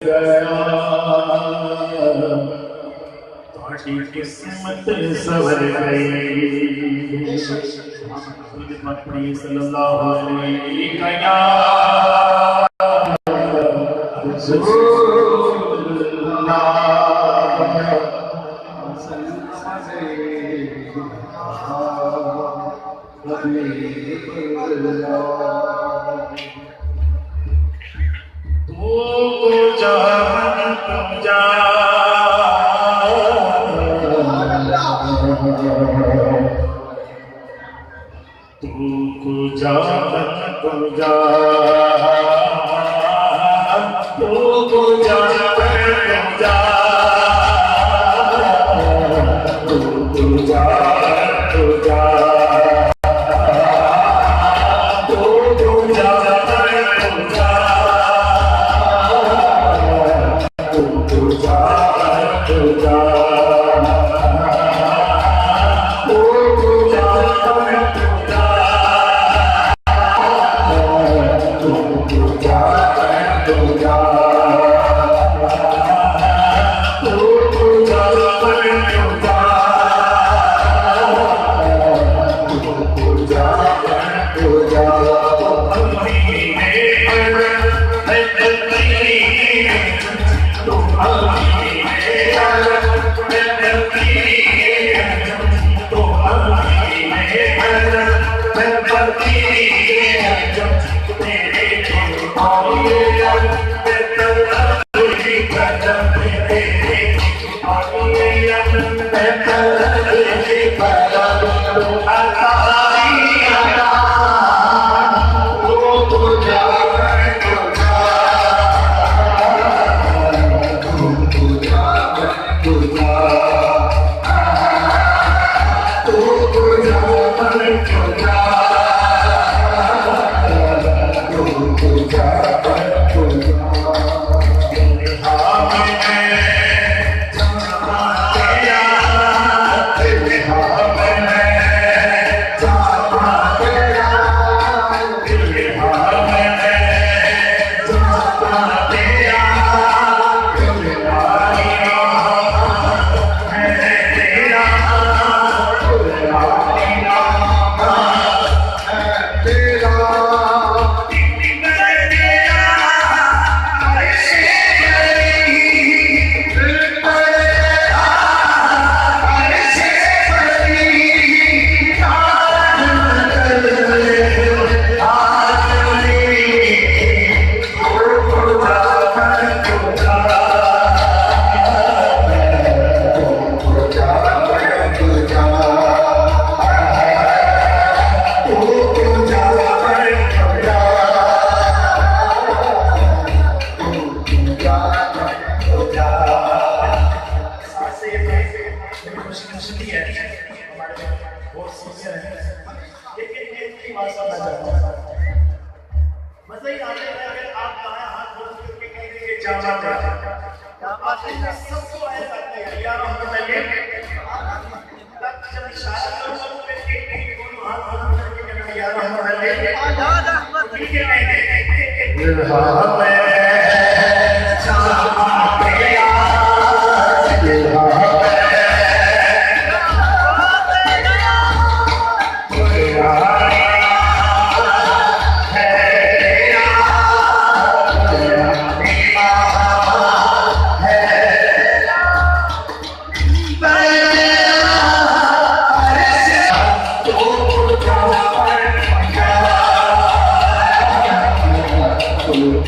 गया थोड़ी किस्मत सवर गई मक्खी सल्लल्लाहु अलैहि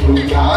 Tuja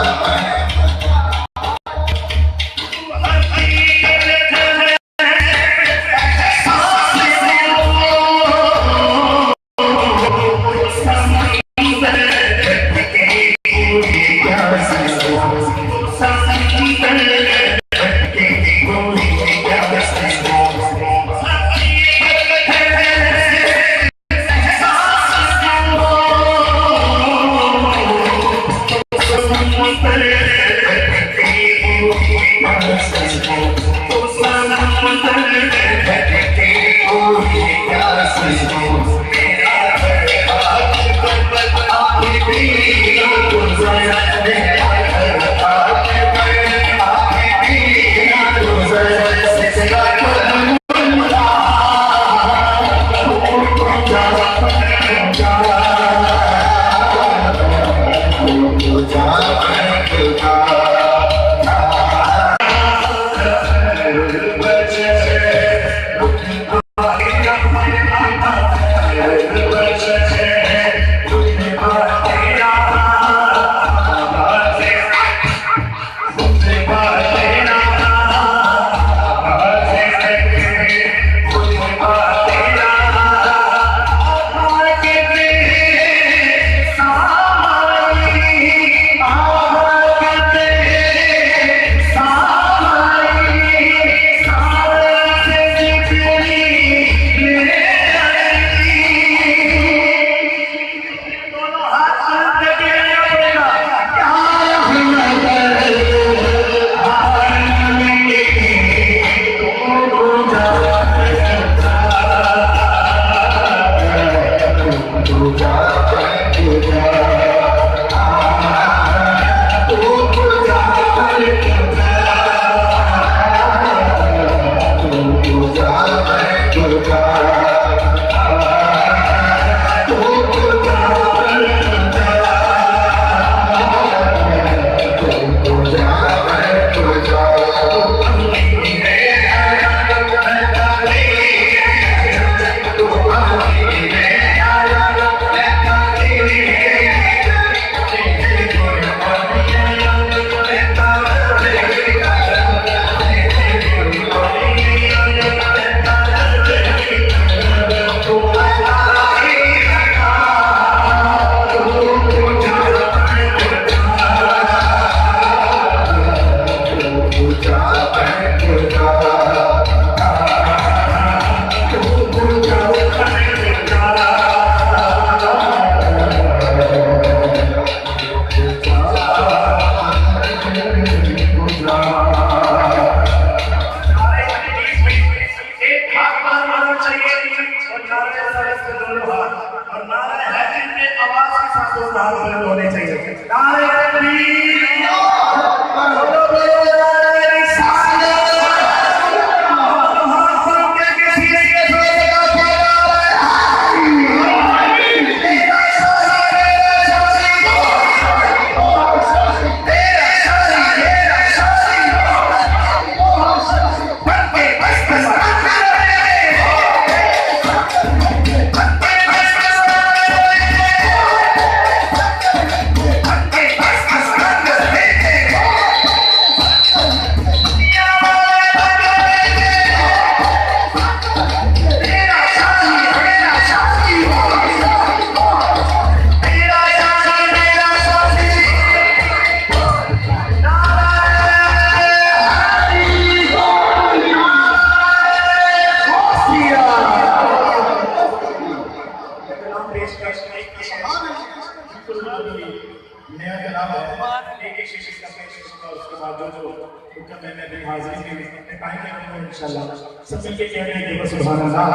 के बाद जो हुक्म मैंने अभी हाजिरी में टाइम देंगे इंशाल्लाह सब मिलके कह रहे हैं सुभान अल्लाह।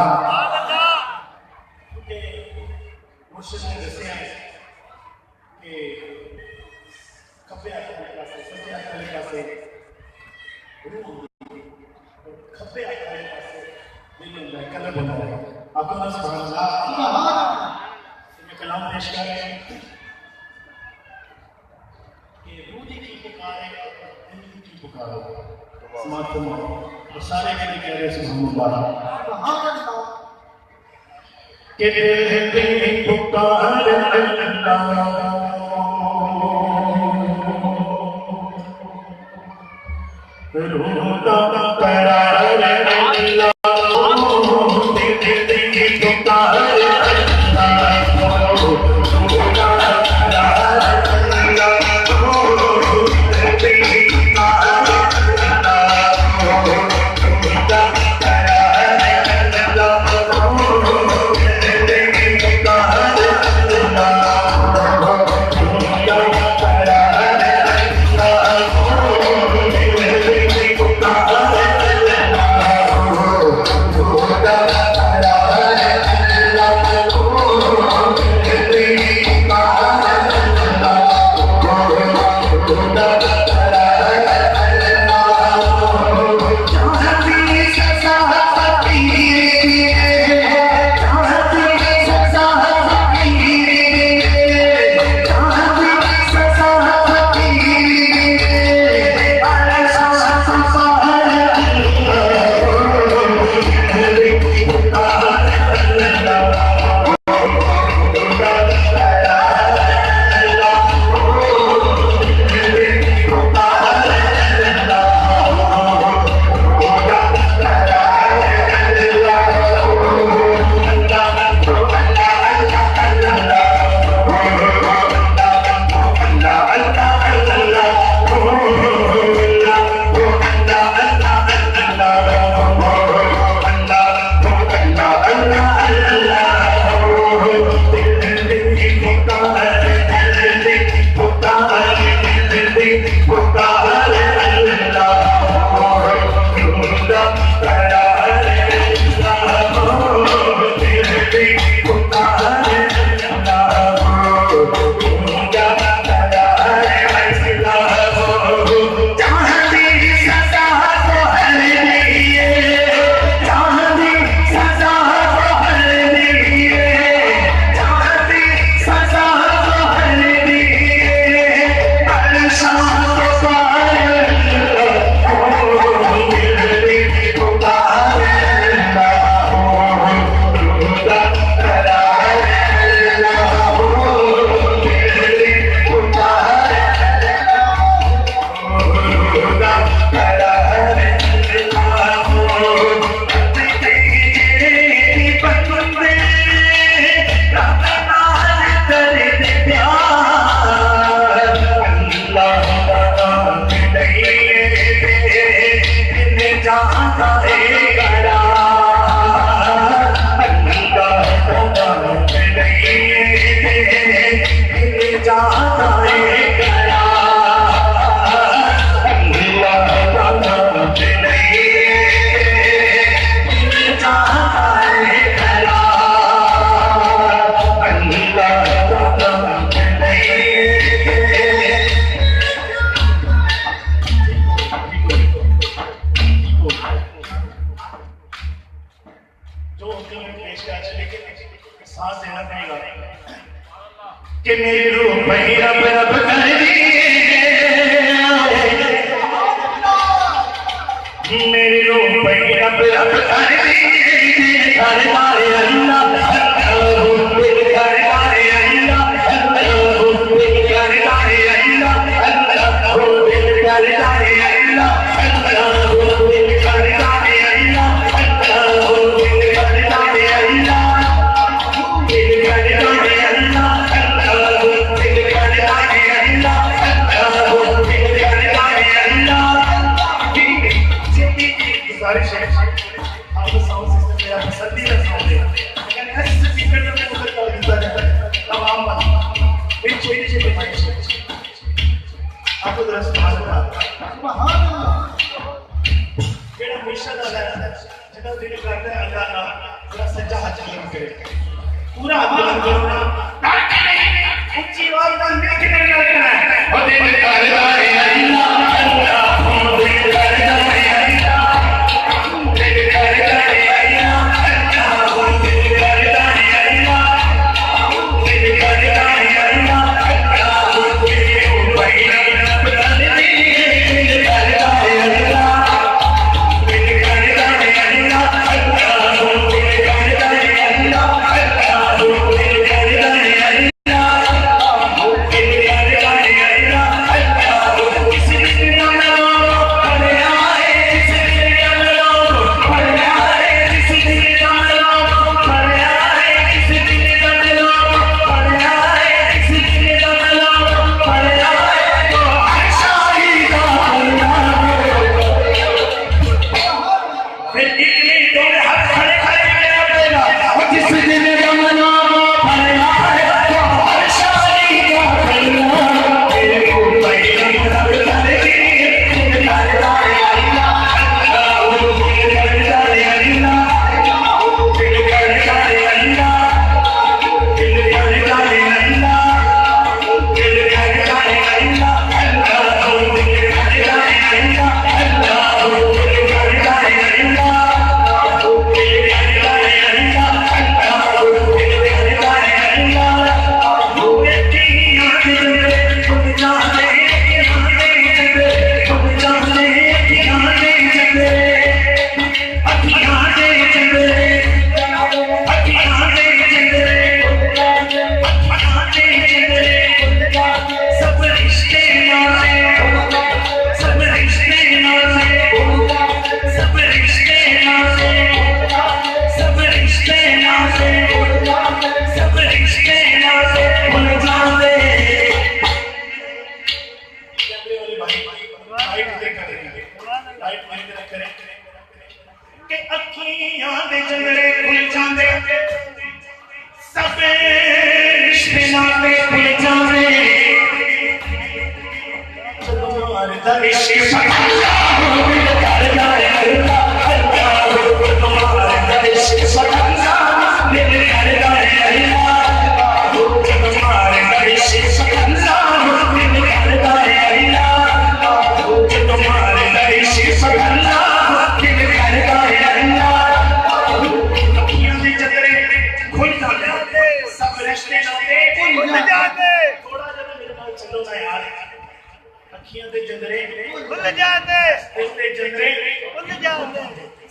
क्योंकि मुर्शिद ने दसिया कि खब्बे हाथ वाले पासे सज्जे हाथ वाले पासे रूह खब्बे हाथ वाले पासे दिल होता है, कल्ब होता है। आपको ना सुभान अल्लाह। मैं कलाम पेश कर रहे हैं कि रूह की पुकार है, दिल की पुकार है। समाप्त हो और सारे के लिए कह रहे सुभान अल्लाह कि दिल की पुकार अल्लाह रूह का करार अल्लाह कि मेरी रूह भाई रब रब कर दी, मेरी रूह भाई रब रब कर दी, घर मारे अल्लाह घर मारे अल्लाह घर मारे अल्लाह घर मारे अल्लाह सारे शेर आप साउंड सिस्टम में आप सर्दी में साउंड दिल करता है अल्लाह ना थोड़ा सच्चा हाथ बुलंद करे पूरा हाथ बुलंद करो ना डरते नहीं ऊंची आवाज में मीठ नहीं लगना है ओ दिल करता है अल्लाह अल्लाह दिल करता है अल्लाह दिल करता है अल्लाह अल्लाह दिल करता है अल्लाह दिल करता है अल्लाह अल्लाह दिल पहिला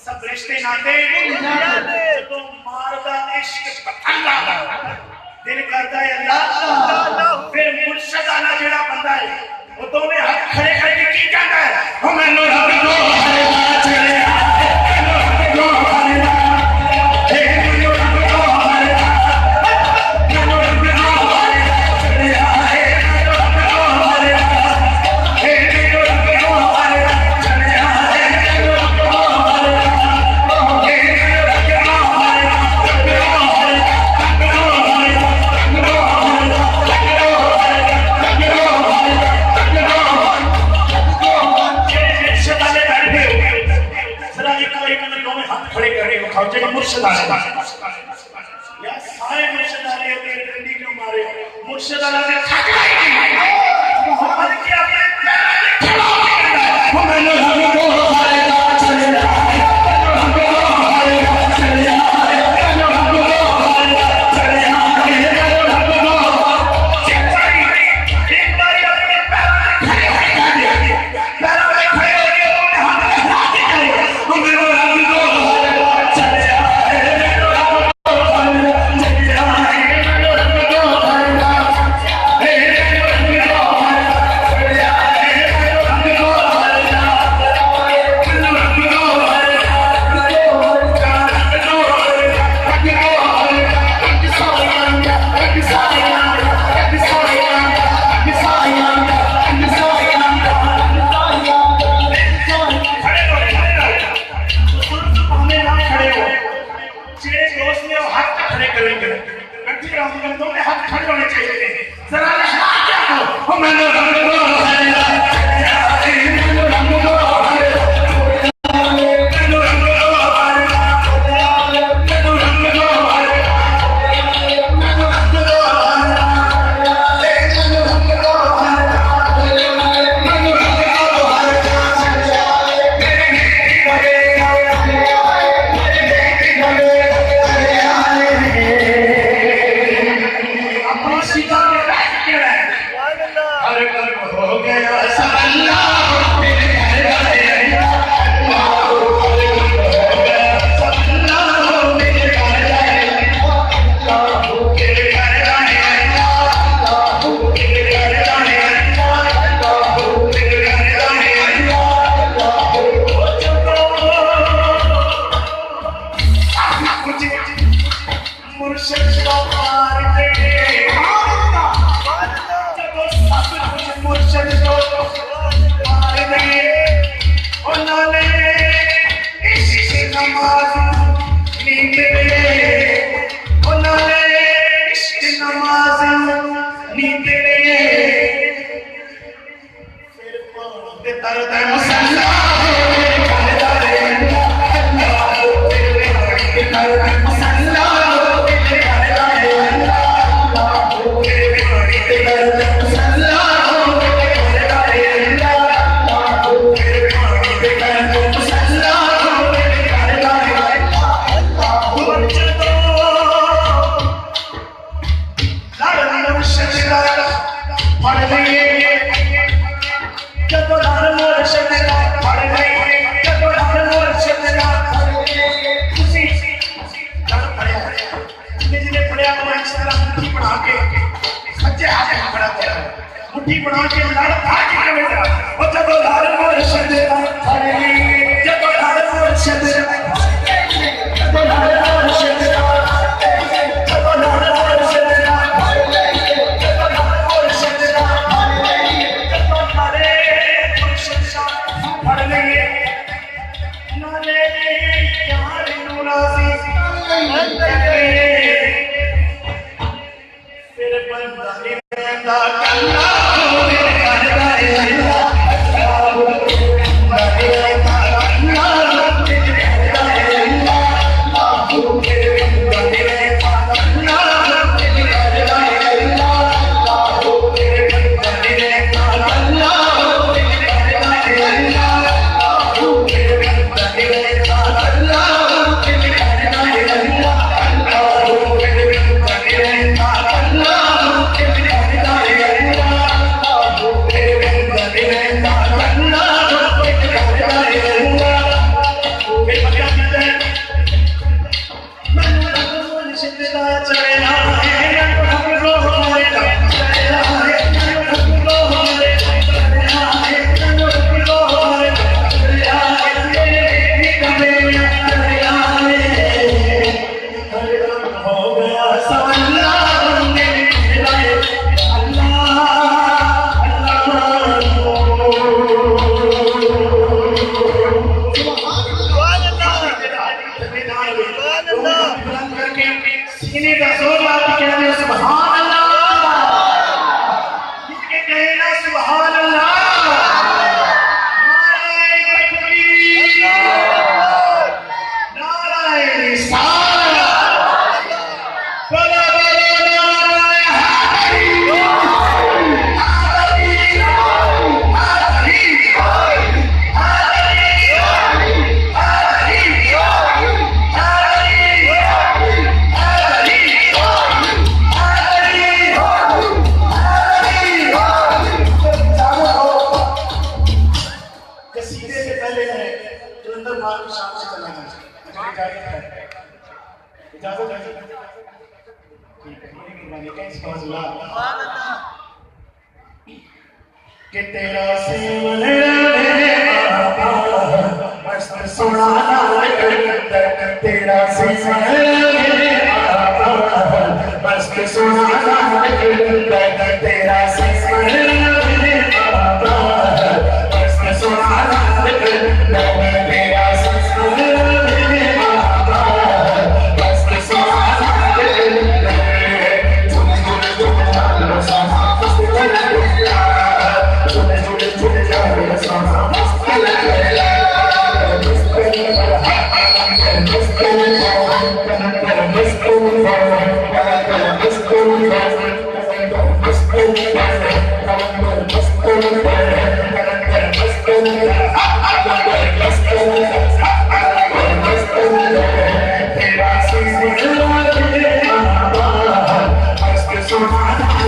सब रिश्ते नाते तो मारदा इश्क अल्लाह दिल करता है अल्लाह फिर मुर्शिद आला जेड़ा बंदा है वो दोवें हाथ खड़े करके की कहता है ओ मैनू रब को हरदा चले मैनू रब को हरदा हे मैनू रब को हरदा मैनू रब को हरदा चले हे मैनू रब को हरदा हे मैनू रब को हरदा चले हे मैनू रब को मुर्शिद आले या सारे मुर्शिद आले के डंडी क्यों मारे मुर्शिद आला ने थक गई मोहम्मद के अपने पैर पे खड़ा हो मैंने रब को हरदा चले मैंने रब को हरदा चले मैंने रब को हरदा चले मैंने रब को एक बारी अपने पैर पे खड़े हो गए पैर पे खड़े हो गए उन्होंने हाथ उठा के मैंने रब को हरदा चले मिट्टी बना के लड़ भाग के बेटा और जब लड़ मुर्शिद खड़े जब लड़ मुर्शिद जब लड़ मुर्शिद जब लड़ मुर्शिद पढ़ लेंगे नाले यार नूरासी फिर बंदा निवेदा कल्ला मेरे करदा है अल्लाह मेरे करदा है अल्लाह मेरे बंदा निवेदा कल्ला मेरे करदा है अल्लाह मेरे बंदा निवेदा कल्ला कि तेरा सेवन मस्त सुनाना तेरा सेवन मस्त सुनाना तेरा सेवन मस्त सुनाना तेरा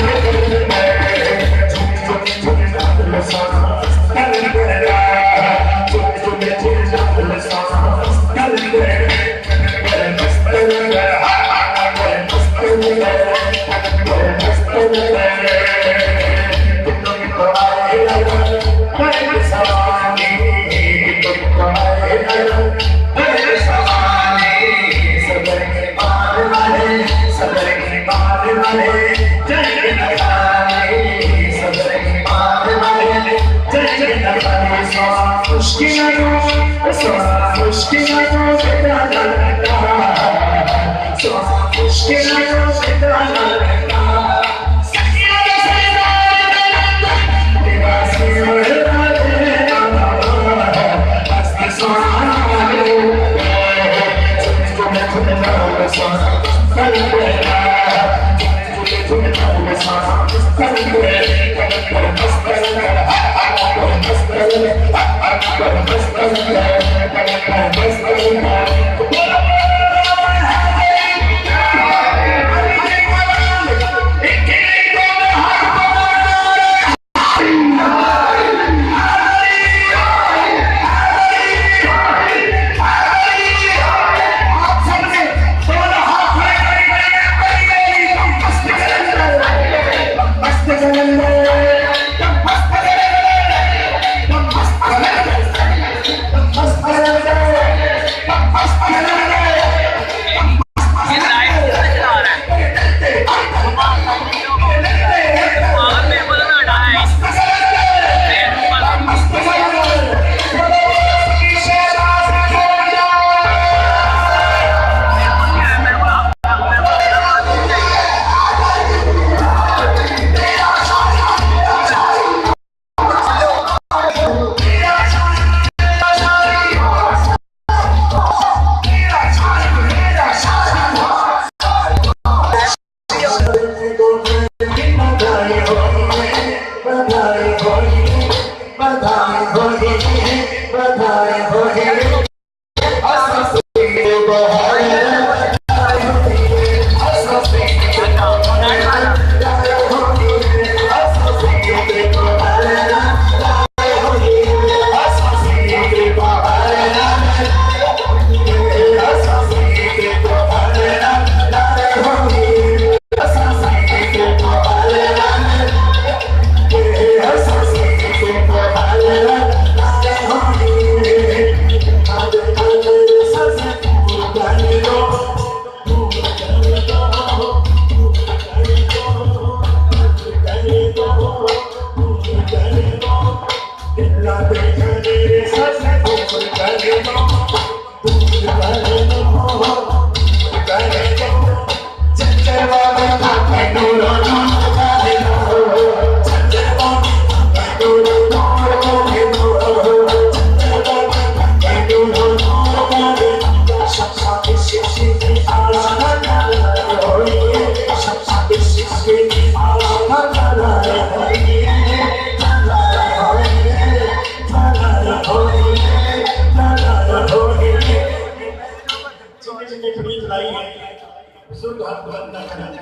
बुजुर्ग हाथ बुलंद न करें,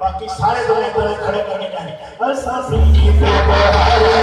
बाकी सारे लोग खड़े करने का है। असासी को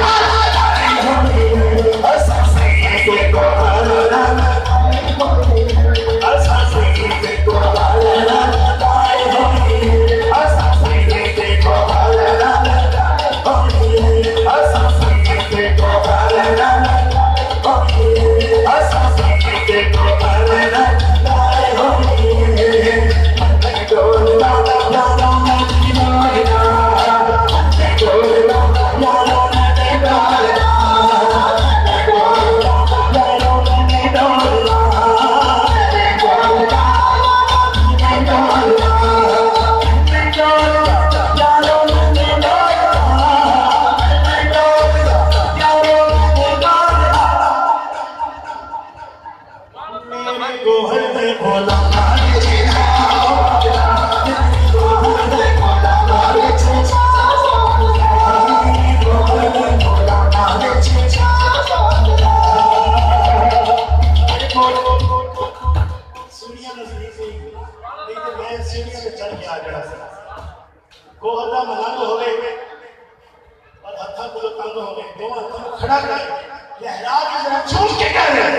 गोहदा मलांग हो गए और हथा को तंग हो गए, दोनों हथों को खड़ा कर लहरा के जरा झूम के कह रहे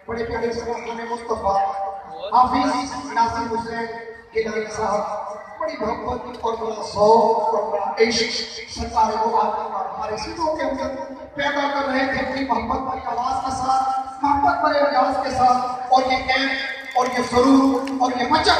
बड़े प्यारे सलाम मुस्तफा हाफिज नासिर हुसैन गिलानी साहब बड़ी मोहब्बत और बड़ा शौक और बड़ा इश्क सरकार को हमारे सीधों के अंदर पैदा कर रहे थे अपनी मोहब्बत की आवाज के साथ, मोहब्बत भरे अंदाज के साथ। और ये कैंप और ये सुरूर और ये मचक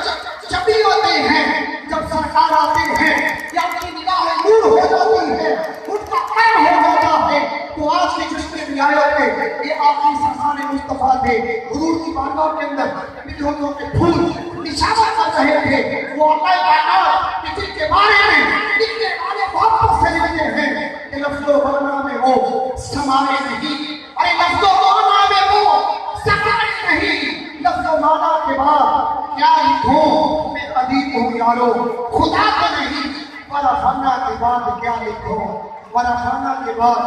जब भी आते हैं, जब सरकार आते हैं या उनकी निगाहें नूर हो जाती है, उनका कैम हो जाता है, तो आज के जिसमें भी आए होते ये आखिरी सरकार मुस्तफा थे। हुजूर की बारगाह के अंदर मिलियों के फूल निशाना कर रहे थे वो अल्लाह जिनके बारे में लिखने वाले वापस से लिखते हैं कि लफ्जों माना में वो समाए नहीं, अरे लफ्जों माना में वो समाए नहीं। लफ्जों माना के बाद क्या लिखूं, मैं अदीब हूँ यारो खुदा को नहीं, वरफाना के बाद क्या लिखूं, वरफाना के बाद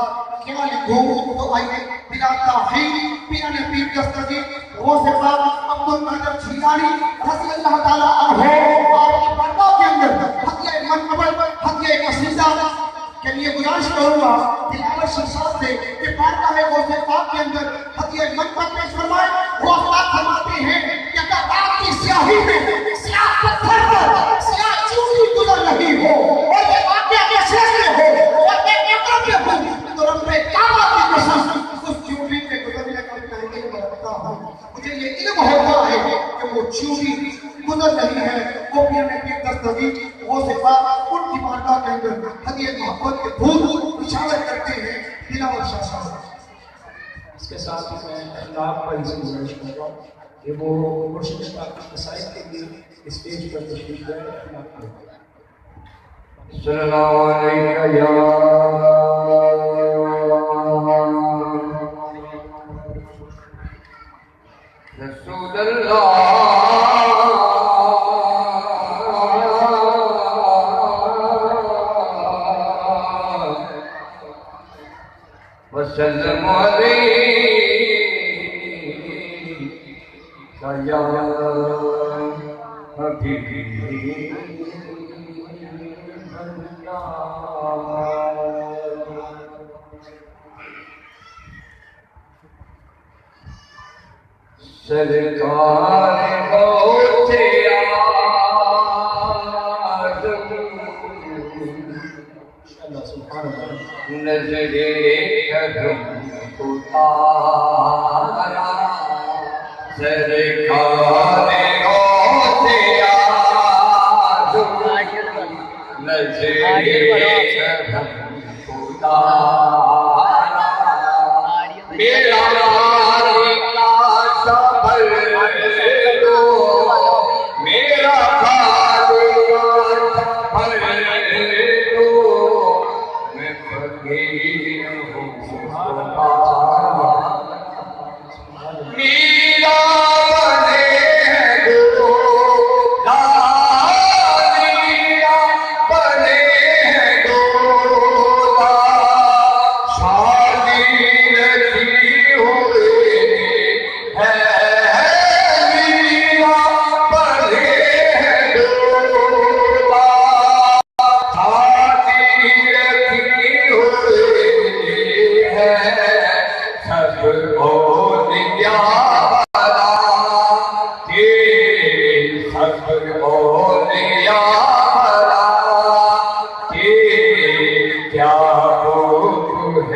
क्या लिखूं। तो आइए बिना ताखीर बिना पीर दस्तगीर गौसे पाक अब्दुल कादिर जीलानी रज़ी अल्लाह ताला अन्हु आपकी बातों के अंदर हदिया मनक़बत हदिया कसीदा के लिए गुजारिश करूंगा तिलावत शमशाद से कि बारगाह में गौसे पाक के अंदर हदिया मनक़बत पेश फरमाए। वो पाक फरमाते हैं कि अगर रात की स्याही में स्याह पत्थर पर स्याह चूड़ी गुजर रही हो और ये वाक़या के शेर में हो और मैं मकम में हूं तो रब्बे काबा की कसम उस चूड़ी के गुजरने का पहले बरकता हूं। मुझे ये इल्म होता है कि वो चूड़ी गुजर रही है, वो भी हमें पीर दस्तगीर वो सिफा उनकी बारगाह के अंदर हदिया मोहब्बत के फूल इशारा करते हैं। तिलावत शमशाद इसके साथ ही मैं अल्लाह पर इसे गुजारिश करूँगा कि वो मुर्शिद पाक की कसाइद के लिए स्टेज पर तशरीफ लाए। सल्लल्लाहु अलैहि या रसूलल्लाह वसल्लम अलैका या हबीबी सरकार होते नजरे करम उतारा सरकार होते नजरे करम उतारा मेरा मेरा मैं फकीर हूँ मीरा बने दो लालिया बने दो शादी रखी हुई है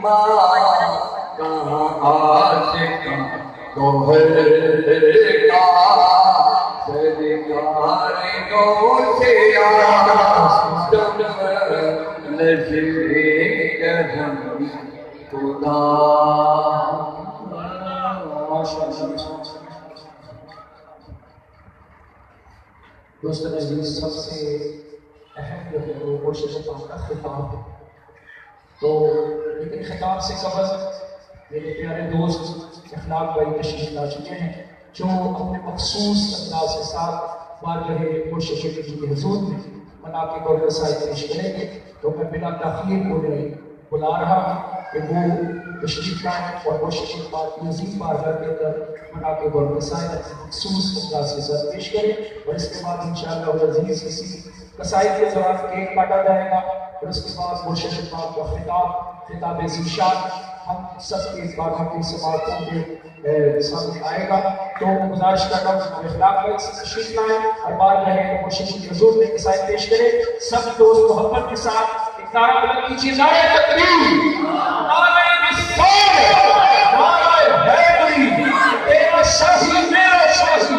माँ दोहरा सरकार को से आदम नज़रे करम खुदा। दोस्तों अजीज, सबसे अहम जो है वो मुर्शिद पाक का खिताब है। तो लेकिन खिताब से कबल मेरे प्यारे दोस्त अखलाक भाई तशरीफ ला चुके हैं, जो अपने मखसूस अंदाज के साथ बारगाह मुर्शिद की हुजूर में मनाक़िब और रसाइल पेश करेंगे। तो मैं बिना ताख़ीर उन्हें बुला रहा हूँ कि वो तशरीफ लाएं और मुर्शिद पाक की अज़ीम बारगाह के अंदर मनाक़िब और रसाइल मखसूस अंदाज के साथ पेश करें। और इसके बाद इंशाअल्लाह अज़ीज़ किसी कसाइद के दौरान केक काटा जाएगा और उसके बाद मुर्शिद पाक का खिताब ज़ीशान हम सब के बातों की समाप्तों के सामने आएगा। तो गुजारिश करता हूँ इखलाक भाई से तशरीफ लाएं और बाद रहे मुर्शिद की हुजूर में कसाइद पेश करें। सब दोस्त मोहब्बत के साथ एक नारा बुलंद कीजिए, नारे तकबीर, नारे रिसालत, नारे हैदरी, तेरा शाही मेरा शाही,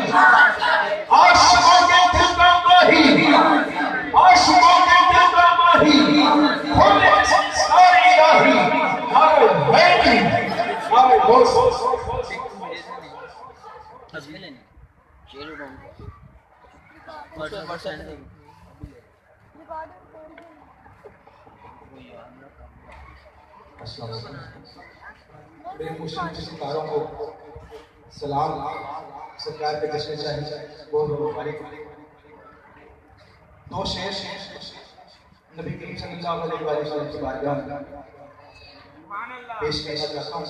आशिकों के दिल का माही, आशिकों के दिल का माही, खुद सारी इलाही, नारे हैदरी, नारे दोस्त मेरे मुस्लिम सितारों को सलाम, सरकार के जश्न चाहिए बहुत मुबारक। दो शेर नबी करीम सल्लल्लाहु अलैहि वसल्लम की बारगाह में पेश करना चाहता हूँ।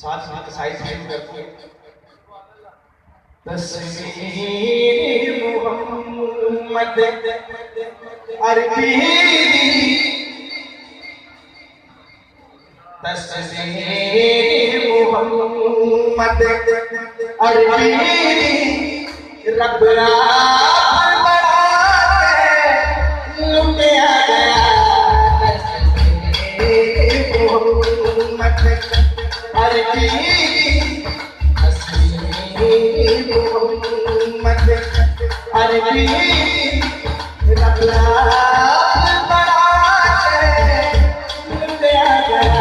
साथ साथ साइड शुरू करते हैं। तस्वीर मोहम्मद अरबी, तस्वीर मोहम्मद अरबी, रब रात बनाते लुटिया गया। तस्वीर मोहम्मद अरबी, मोहम्मद अरबी, रब रात बनाते लुटिया गया।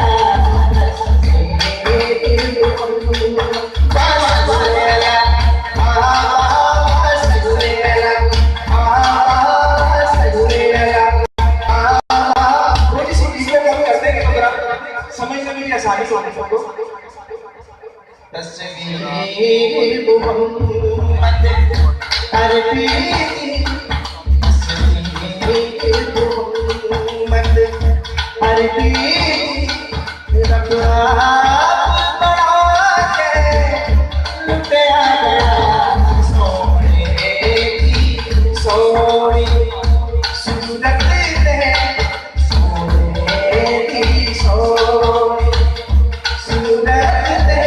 थोड़ी सी चीजें हम करते हैं तो समझने में भी आसानी होगी सबको। तस्वीर मोहम्मद अरबी, तस्वीर मोहम्मद अरबी, रब रात बनाके लुटिया गया। सोने की सोनी सूरत ने, सोने की सोनी सूरत ने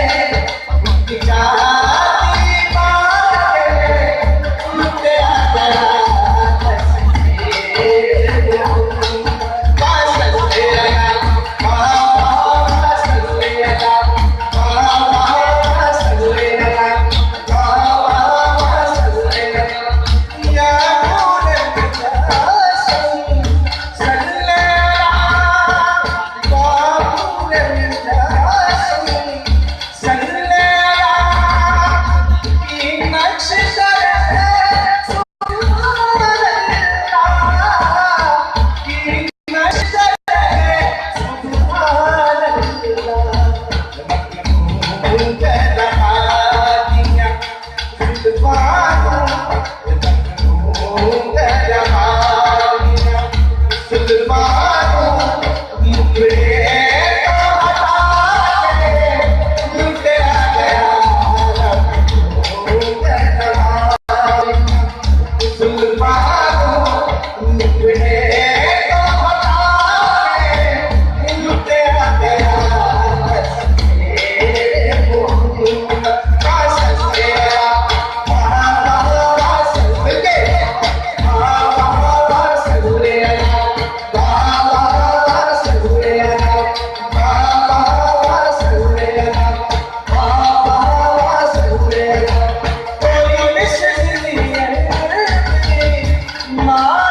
समाओगे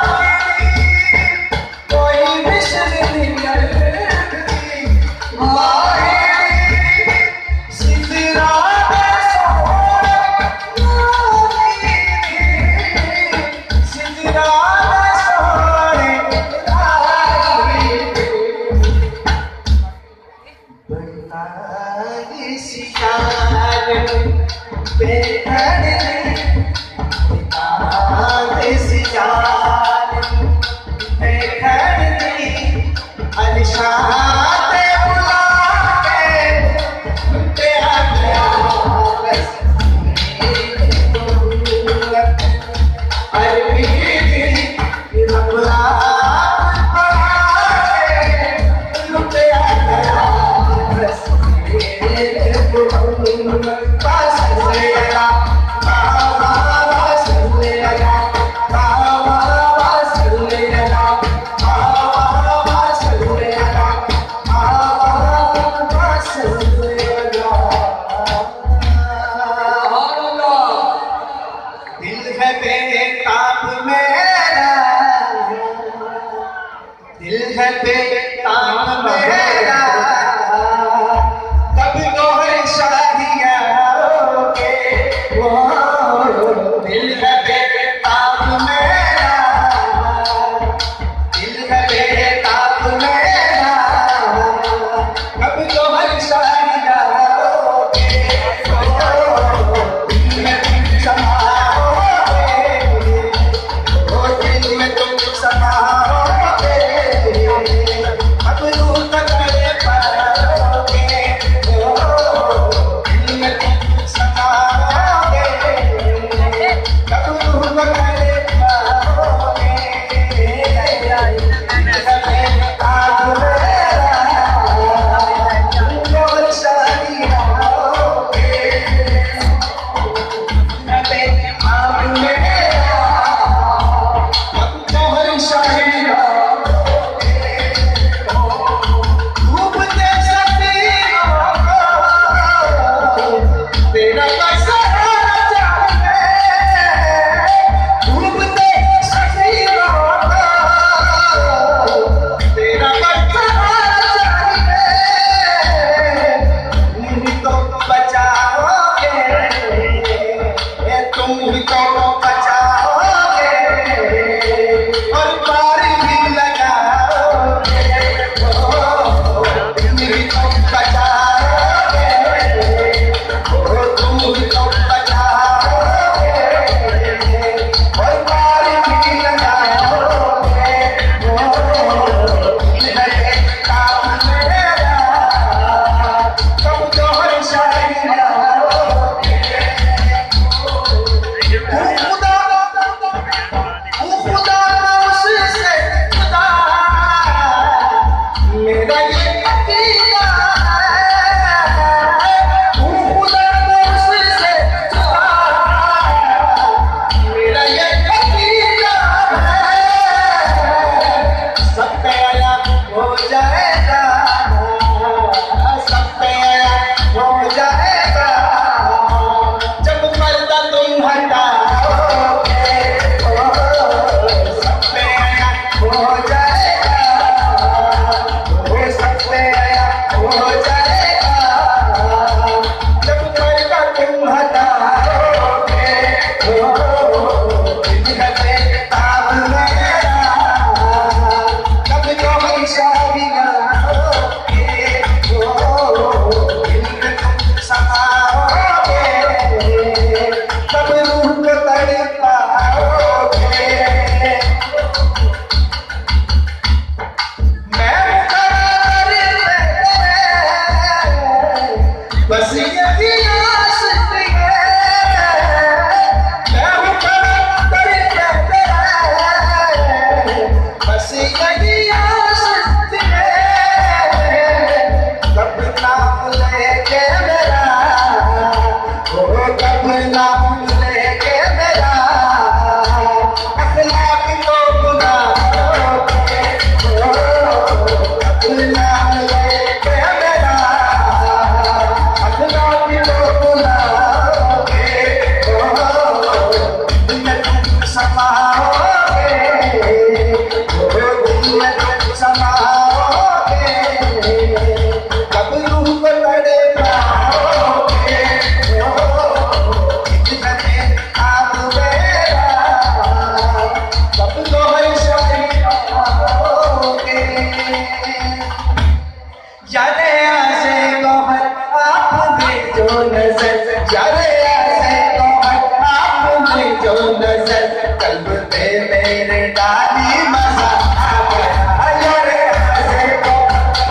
मेरे गाली मजा आ गया यारे ऐसे को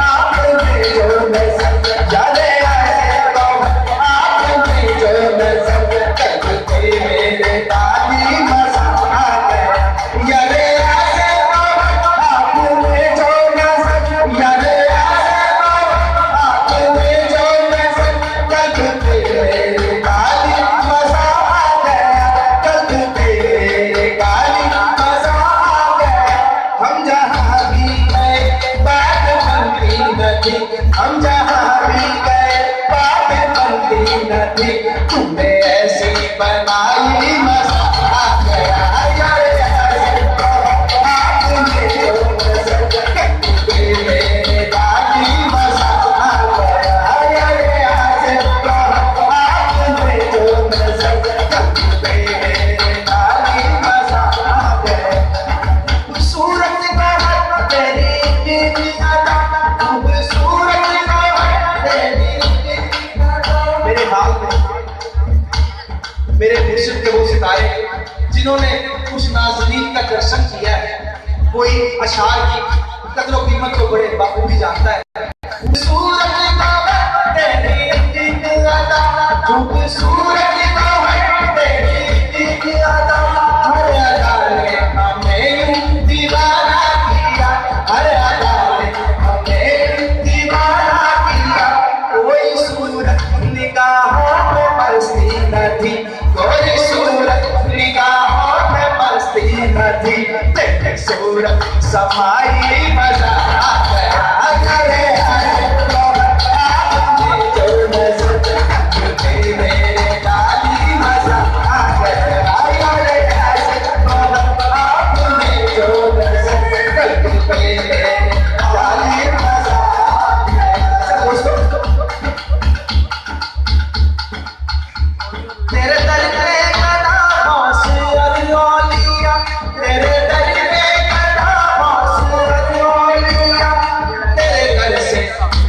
आपने जो मैं समझ यारे ऐसे को आपने जो मैं समझ करके मेरे गाली मजा आ गया यारे ऐसे को आपने जो मैं समझ यारे ऐसे को आपने जो मैं समझ करके मेरे गाली मजा आ गया करके मेरे गाली मजा आ गया हम जहाँ भी गए बात बनती नहीं हम जहाँ भी गए बात बनती नहीं तुमने ऐसी बनाई मजा आ गया यारे ऐसे आपने जो मजा करके मेरे गाली मजा आ गया यारे ऐसे आपने जो मजा करके मेरे गाली मजा आ गया सूरत का तेरी अदा खूबसूरत का तेरी मेरे हाल में मेरे मुर्शिद के वो सितारे जिन्होंने उस नाज़रीन का दर्शन किया है कोई अशार की कदर कीमत को बड़े बाखूबी जानता है खूबसूरत का तेरी अदा खूबसूरत का तेरी अदा हर अदा ने हमें दीवाना किया हर अदा ने हमें दीवाना किया कोई सूरत निगाहों में मस्ती न थी कोई सूरत निगाहों में मस्ती न थी तेरी सूरत समाई मजा आ गया अरे आपने जो मजा करके मेरे गाली मजा आ गया अरे आपने जो मजा करके मेरे गाली मजा आ गया दोस्तों तेरे दर पे कदमों से अलिया तेरे दर पे कदमों से अलिया तेरे दर से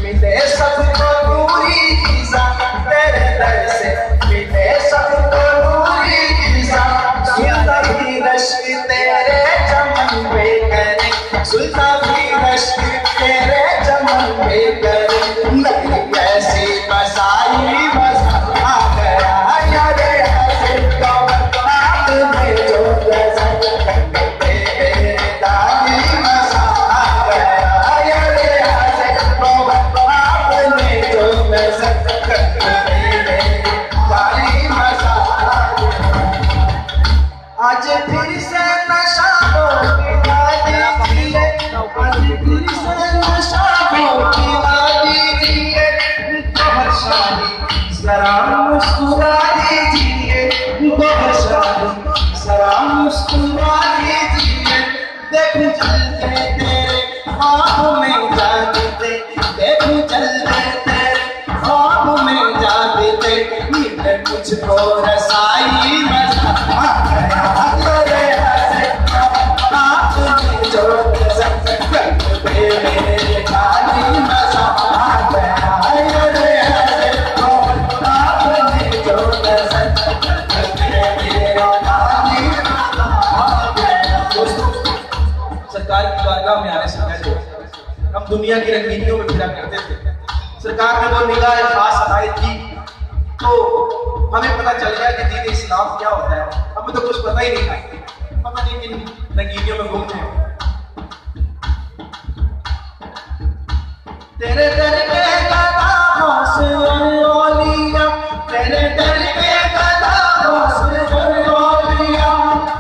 मिले सबको नूरी ईसा तेरे दर से मिले सबको नूरी ईसा सुनता भी रश्क तेरे चमन पे करे सुनता भी रश्क तेरे चमन पे करे नबी कैसी बसाई मजा आ गया यारे ऐसे को आपने जो मजा करके मेरे गाली मजा आ गया यारे ऐसे को आपने जो मजा करके मेरे गाली मजा आ गया आज फिर से नशा की वादी जिए आज फिर से नशा की वादी जिए बहुत शादी जरा मुस्कुरा दीजिए बहुत शादी जरा मुस्कुरा दीजिए देखो चलते तेरे ख्वाब में जाते देखो चलते तेरे ख्वाब में जाते मिले मुझको रसाई मजा आ गया अरे ऐसे आपने जो मजा करके मेरे गाली मजा आ गया अरे ऐसे आपने जो मजा करके मेरे गाली मजा आ गया दोस्तों सरकार की बारगाह में आने से पहले हम दुनिया की रंगीनियों में फिरा करते थे सरकार ने वो निगाह खास अदायत की तो हमें पता चल गया कि दीन इस्लाम क्या होता है हमें तो कुछ पता ही नहीं था पता नहीं किन रंगीनियों में घूमते हैं तेरे दर पे कदमों से औलिया तेरे दर पे कदमों से औलिया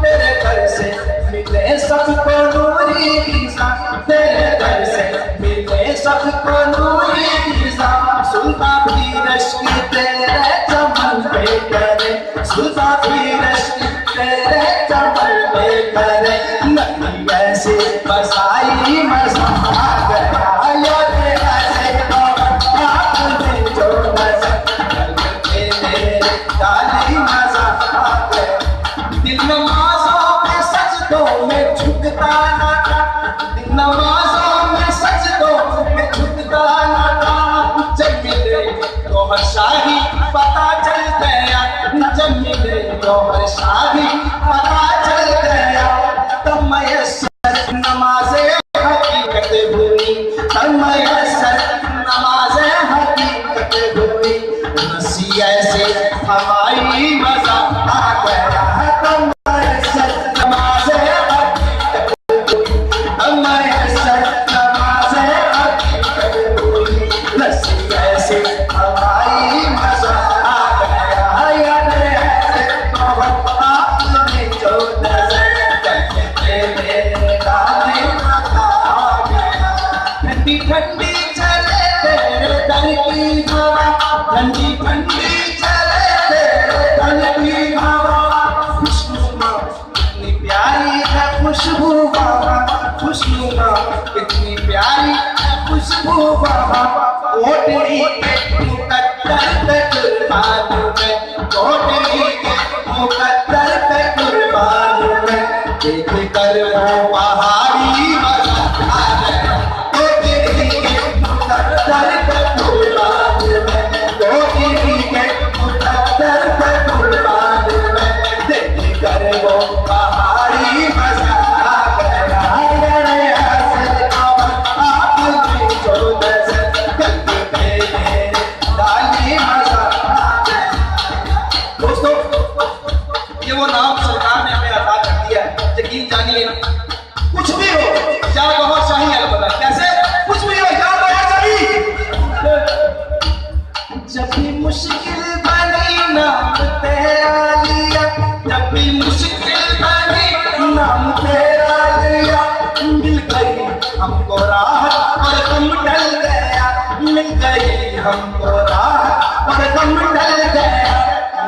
तेरे दर से मिले सबको नूरी ईसा तेरे दर से मिले सबको नूरी ईसा सुनता भी रश्क तेरे चमन पे करे सुनता भी रश्क तेरे चमन पे करे नबी ऐसे बसाई मजा आ गया यारे ऐसे आपने जो मजा करके मेरे गाली मजा आ गया दिल नमाजों में सजदों में झुकता ना था दिल नमाजों में सजदों में झुकता ना था जब मिले तो हर शाही पता चल गया जब मिले तो हर शाही पता चल गया तब ठंडी ठंडी चले तेरे दर की हवा, ठंडी ठंडी चले तेरे दर की हवा। खुशनुमा कितनी प्यारी है खुशबू बाबा, खुशनुमा कितनी प्यारी है खुशबू बाबा। ओटली के मुकद्दर पे कुर्बान में, ओटली के मुकद्दर पे कुर्बान में, देख कर वो पहाड़ी मजा आ गया। ओटली के मुकद्दर पे कुर्बान में, ओटली के मुकद्दर पे कुर्बान में, देख कर वो पहाड़ी मजा आ गया। आपने जो नजर कल्ब पे मेरे डाली मजा आ गया। दोस्तों, ये वो नाम सरकार ने हमें अता कर दिया है। यकीन जानिए, कुछ भी हो या बहुत चाहिए, अलबत्ता कैसे कुछ भी हो या बहुत चाहिए। जब भी मुश्किल बनी नाम तेरा लिया, जब भी मुश्किल बनी नाम तेरा लिया, मिल गई हमको राहत और गम टल गया, मिल गई हमको राहत और गम टल गया।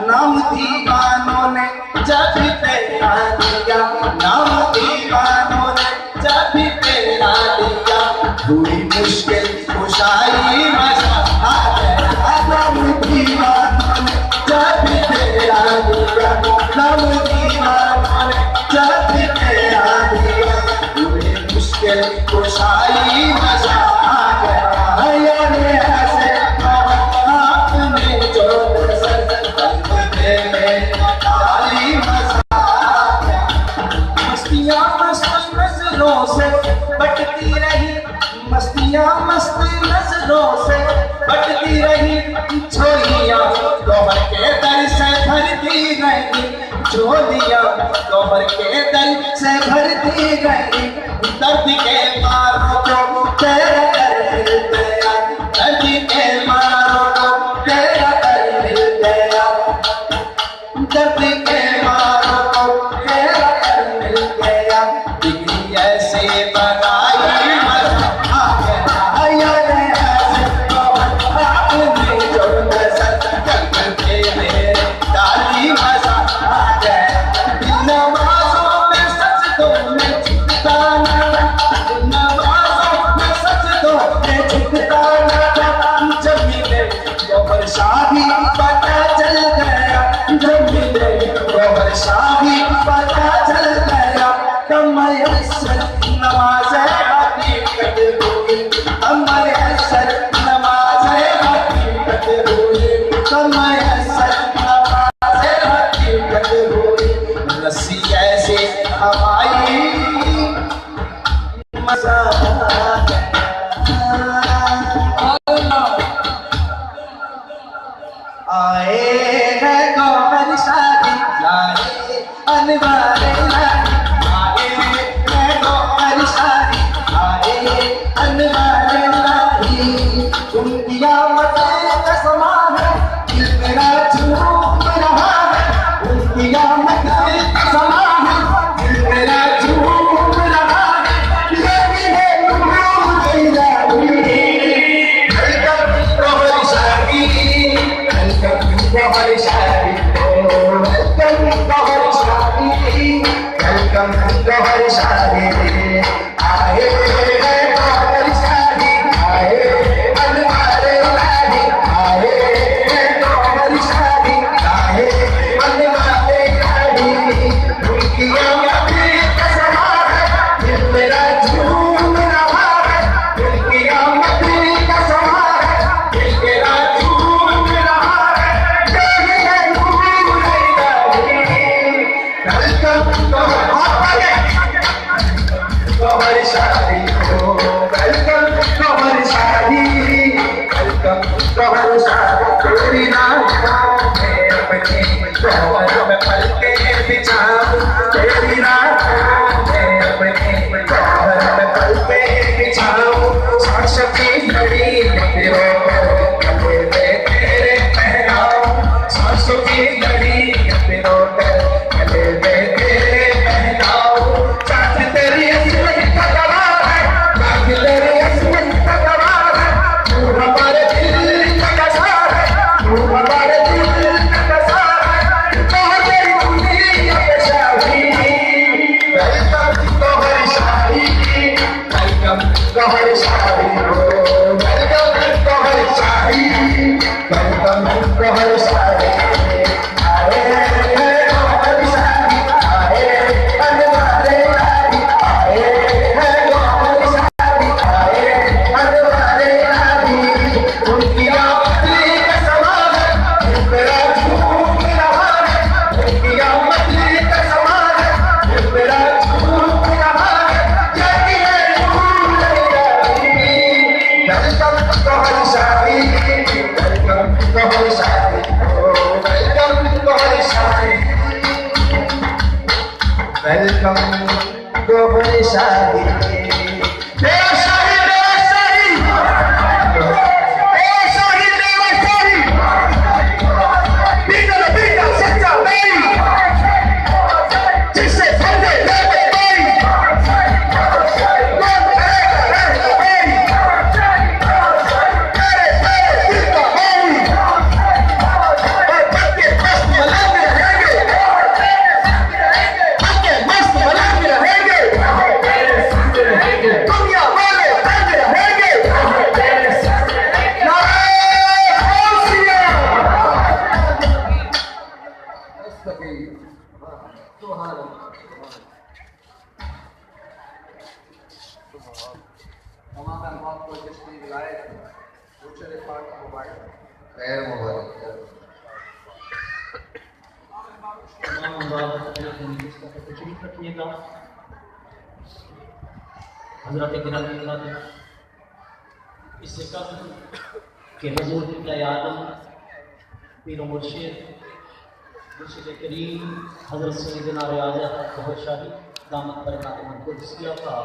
नाम दीवानों ने जब भी तेरा लिया, नाम दीवानों ने जब भी तेरा लिया, हुई मुश्किल खुशाई मजा आ गया। नाम दीवानों ने जब भी तेरा लिया, नाम दीवानों ने जब भी तेरा लिया, हुई मुश्किल खुशाई मजा आ गया। ऐसे आपने जो नजर डाली मजा आ गया। मस्तियाँ मस्त नजरों से बटती रही, मस्तियाँ मस्त नजरों से बटती रही, झोलियाँ गौहर के दर से भरती रही, झोलियाँ गौहर के दर से भरती रही। दर्द के मारों को तेरा कर मिल गया, दर्द के मारों को तेरा कर मिल गया, दर्द के मारों को तेरा कर मिल गया। डिग्री ऐसे बनाई मजा आ गया। आपने जो नजर कल्ब पे मेरे डाली मजा आ गया। नवाजों में सजदों में झुकता ना, नवाजों में सजदों में झुकता ना, जब मिले गौहर शाही पता चल गया, जब मिले गौहर शाही पता चल गया। कमयसर नमाज़ हकीकत हुई, कमयसर नमाज़ हकीकत हुई, कमयसर नमाज़ हकीकत हुई। रस्सी ऐसे हवाई मजा आ गया। आए है गौहर शादी लाए अनवारे लाए, आए है गौहर शादी कहर शाही हो वेलकम कहर शाही वेलकम कहर शाही आए हैं कहर शाही आए अनवारे शाही आए हैं कहर शाही आए अनवारे शाही उनकी आमदी का समान है मेरा झूठ रहा है उनकी आमदी का समान है मेरा झूठ रहा है जगी है झूठ वेलकम कहर शाही वेलकम कहर शाही वेलकम कहर शाही वेलकम कहर शाही देवशाही देवशाही देवशाही देवशाही बीटा बीटा सच्चा मेरी जिससे फंदे लेके मेरी कौन करेगा रहना मेरी तेरे तेरे दिल का मेरी और बच्चे मस्त मलाने रहेंगे बच्चे मस्त मलाने रहेंगे दुनिया वाले बंद रहेंगे नारे गौसिया तमाम अहबाब को जिसने बुलाए दूसरे पाक मुबारक खैर मुबारक तमाम बात इसका तशरीफ रखिएगा। हजरत गिरामी इससे कब कि हजूर क़िबला आलम पीर मुर्शिद करीम हजरत सैयदना रियाज़त कहर शाही दामत बरकातुहुल कुद्सिया का